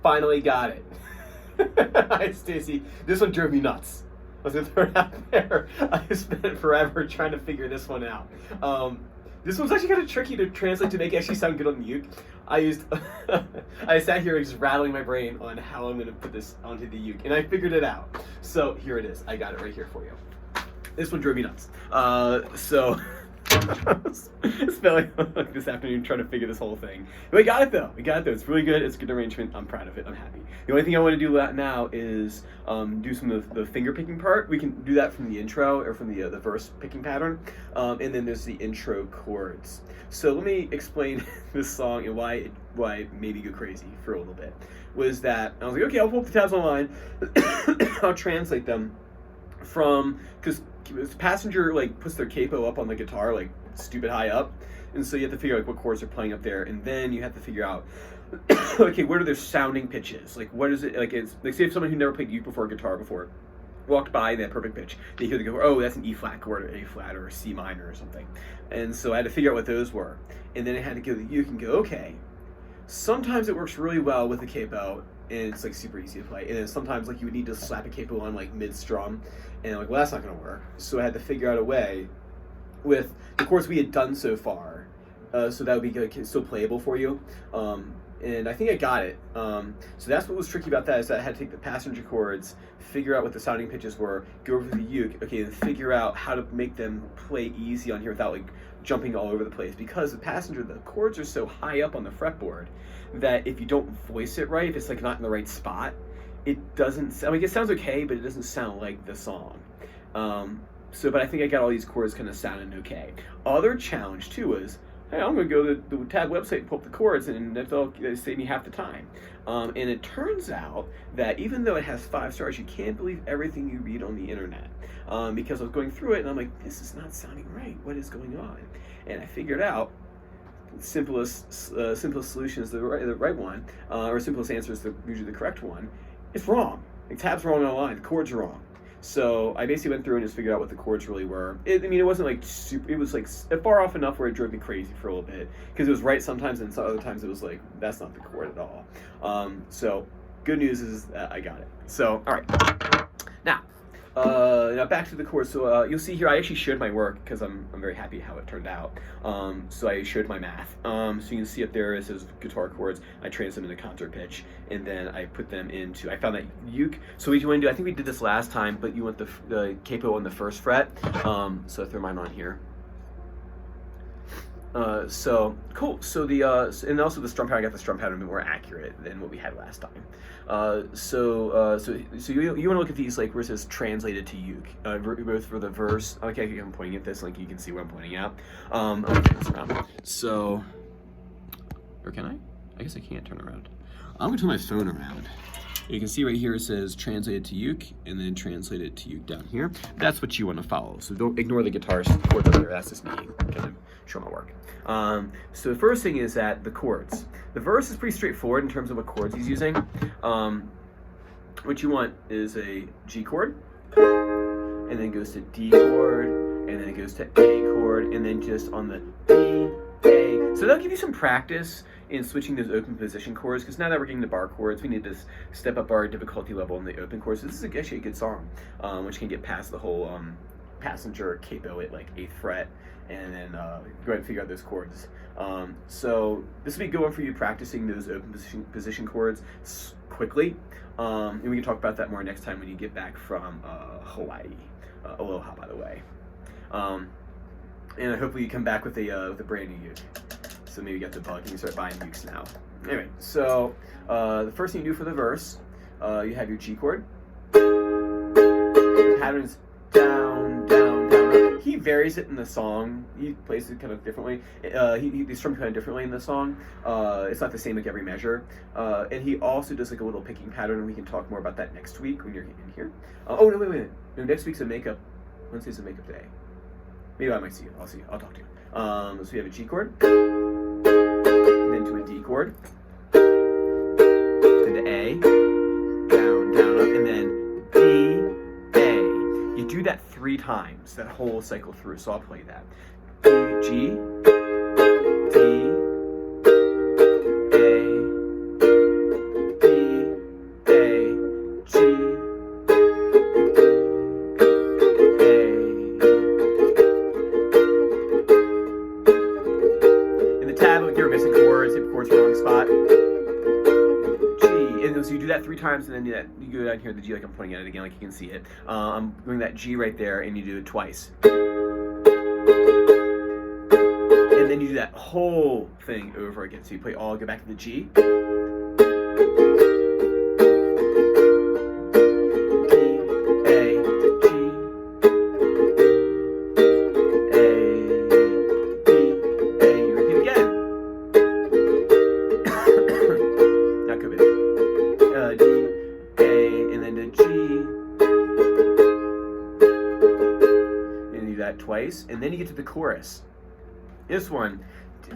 Finally got it. Hi, Stacy. This one drove me nuts. I was gonna throw it out there. I spent forever trying to figure this one out. This one's actually kind of tricky to translate to make it actually sound good on the uke. I sat here just rattling my brain on how I'm gonna put this onto the uke, and I figured it out. So here it is. I got it right here for you. This one drove me nuts. Spent like this afternoon trying to figure this whole thing. We got it though. It's really good. It's a good arrangement. I'm proud of it. I'm happy. The only thing I want to do now is do some of the finger picking part. We can do that from the intro or from the verse picking pattern, and then there's the intro chords. So let me explain this song and why it made me go crazy for a little bit. Was that I was like, okay, I'll pull up the tabs online. I'll translate them from because Passenger like puts their capo up on the guitar like stupid high up, and so you have to figure out like what chords are playing up there, and then you have to figure out okay, what are their sounding pitches, like what is it like. It's like, say if someone who never played uke before, guitar before, walked by that perfect pitch, they hear the go, oh, that's an E flat chord or A flat or a C minor or something. And so I had to figure out what those were, and then I had to go to the uke and go, okay, sometimes it works really well with the capo and it's like super easy to play, and then sometimes like you would need to slap a capo on like mid strum, and I'm like, well, that's not going to work. So I had to figure out a way with the chords we had done so far, so that would be like still playable for you. And I think I got it. So that's what was tricky about that, is that I had to take the Passenger chords, figure out what the sounding pitches were, go over to the uke, okay, and figure out how to make them play easy on here without like jumping all over the place. Because the Passenger, the chords are so high up on the fretboard that if you don't voice it right, if it's like not in the right spot, it doesn't, I mean, it sounds okay, but it doesn't sound like the song. But I think I got all these chords kind of sounding okay. Other challenge too was, hey, I'm going to go to the tab website and pull up the chords, and that'll save me half the time. And it turns out that even though it has 5 stars, you can't believe everything you read on the internet. Because I was going through it, and I'm like, this is not sounding right. What is going on? And I figured out simplest solution is the right one, or simplest answer is usually the correct one. It's wrong. The tab's wrong on the line. The chords are wrong. So I basically went through and just figured out what the chords really were. I mean, it wasn't like super, it was like far off enough where it drove me crazy for a little bit, because it was right sometimes, and some other times it was like, that's not the chord at all. So good news is that I got it. So, all right. Now back to the chords. So you'll see here, I actually showed my work because I'm very happy how it turned out. So I showed my math. So you can see up there, it says guitar chords. I translated them into concert pitch, and then I put them into, I found that uke. So what you want to do, I think we did this last time, but you want the capo on the 1st fret. So I throw mine on here. So cool. So and also the strum pattern, I got the strum pattern a bit more accurate than what we had last time. So you want to look at these like where it says translated to uke, both for the verse. Okay, I'm pointing at this, like you can see where I'm pointing at. I'm gonna turn this around. So, or can I? I guess I can't turn around. I'm gonna turn my phone around. You can see right here it says translated to uke, and then translated to uke down here. That's what you want to follow. So don't ignore the guitar chords up there. That's just me kind of show my work. So the first thing is that the chords. The verse is pretty straightforward in terms of what chords he's using. What you want is a G chord, and then it goes to D chord, and then it goes to A chord, and then just on the D, A. So that'll give you some practice in switching those open position chords, because now that we're getting to bar chords, we need to step up our difficulty level in the open chords. So this is actually a good song, which can get past the whole Passenger capo at like 8th fret, and then go ahead and figure out those chords. So this will be good one for you practicing those open position chords quickly, and we can talk about that more next time when you get back from Hawaii. Aloha, by the way. And hopefully you come back with a brand new uke. So maybe you get the bug and you start buying ukes now. Anyway, so the first thing you do for the verse, you have your G chord. The pattern's down, down, down. He varies it in the song. He plays it kind of differently. He strums kind of differently in the song. It's not the same like every measure. And he also does like a little picking pattern, and we can talk more about that next week when you're in here. Oh, no, wait. No, next week's a makeup. Wednesday's a makeup day. Maybe I might see you. I'll see you. I'll talk to you. So we have a G chord, and then to a D chord, then to A, down, down, up, and then D, A. You do that 3 times, that whole cycle through. So I'll play that. D, G, D, A, D, missing chords, hit chords in the wrong spot. G, and so you do that 3 times, and then you go down here the G, like I'm pointing at it again, like you can see it. I'm doing that G right there, and you do it twice. And then you do that whole thing over again. So you play all, go back to the G. Twice, and then you get to the chorus. This one,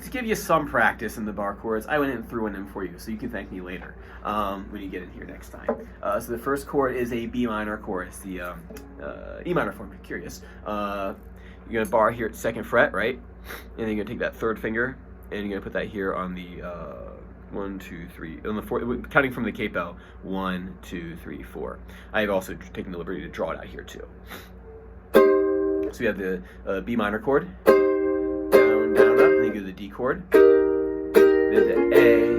to give you some practice in the bar chords, I went in and threw one in for you, so you can thank me later when you get in here next time. So the first chord is a B minor chorus, the E minor form, if you're curious. You're going to bar here at 2nd fret, right? And then you're going to take that 3rd finger, and you're going to put that here on the 1, 2, 3, on the 4th, counting from the capo, 1, 2, 3, 4. I've also taken the liberty to draw it out here too. So you have the B minor chord, down, down, up, and then you go to the D chord, then to A,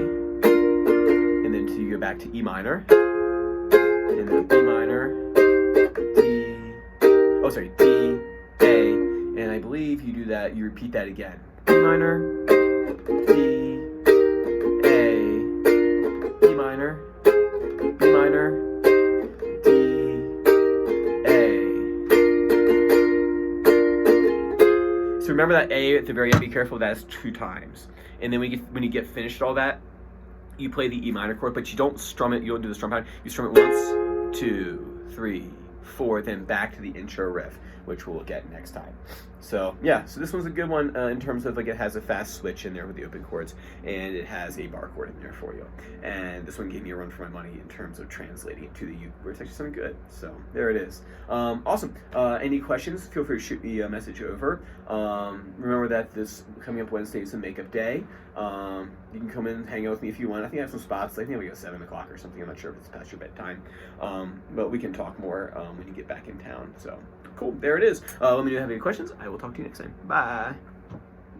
and then you go back to E minor, and then B minor, D, D, A, and I believe you do that, you repeat that again. B minor, D, A, E minor, B minor, remember that A at the very end, be careful, that's 2 times. And then when you get finished all that, you play the E minor chord, but you don't strum it, you don't do the strum pattern, you strum it 1, 2, 3, 4, then back to the intro riff, which we'll get next time. So yeah, so this one's a good one in terms of like it has a fast switch in there with the open chords, and it has a bar chord in there for you. And this one gave me a run for my money in terms of translating it to the uke, where it's actually something good. So there it is. Awesome. Any questions? Feel free to shoot me a message over. Remember that this coming up Wednesday is a makeup day. You can come in and hang out with me if you want. I think I have some spots. I think we go 7 o'clock or something. I'm not sure if it's past your bedtime. But we can talk more when you get back in town. So cool. There it is. Let me know if you have any questions. I will talk to you next time. Bye.